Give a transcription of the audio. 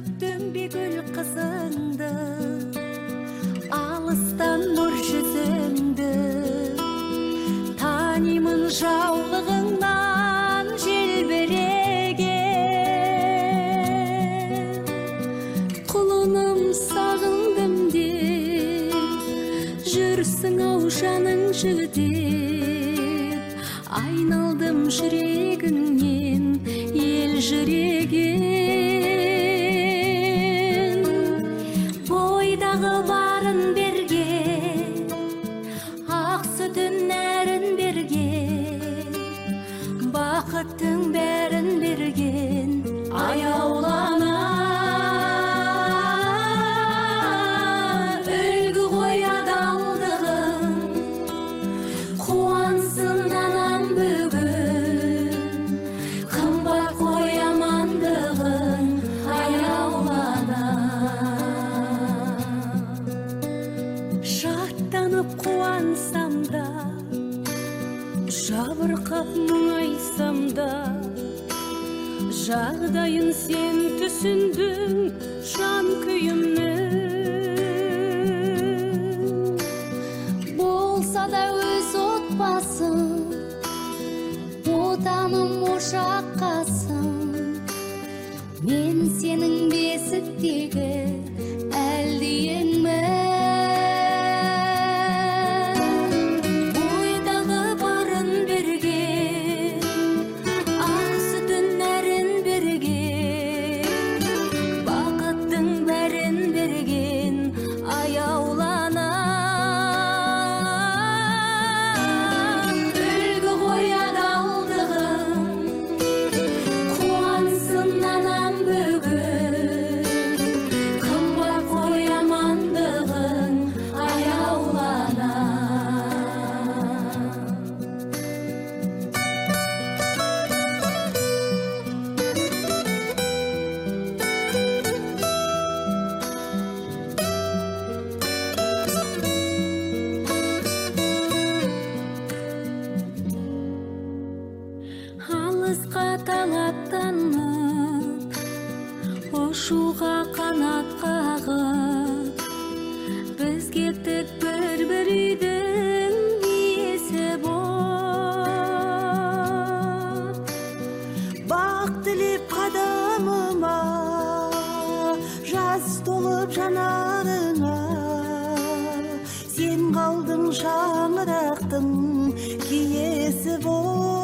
күттім бе гүл қызыңды, алыстан нұр жүзіңді, танимын жаулығыңнан желбіреген. Құлыным сағындым деп, жүрсің ау жаның жүдеп, айналдым жүрегіңнен ел жүреген. Бойдағы барын берген, ақ сүтін нәрін берген, бақыттың бәрін берген аяулана. Үлгі ғой адалдығың, қуансын анам бүгін, қымбат қой амандығың аяулана. Шаттанып қуансам да, жабырқап мұңайсам да, жағдайын сен түсіндің жан күйімнің. Болса да өз отбасың, отаным ошаққасың, мен сенің бесіктегі әлдиенмін. Бойдағы барын берген, ақ сүтін нәрін берген, бақыттың бәрін берген аяулана. Үлгі ғой адалдығың, қуансын анам бүгін, қымбат қой амандығың аяулана. Алысқа талаптанып, ұшуға қанат қағып, біз кеттік бір үйдің иесі боп. Бақ тілеп қадамыма, жас толып жанарыңа, сен қалдың шаңырақтың киесі боп.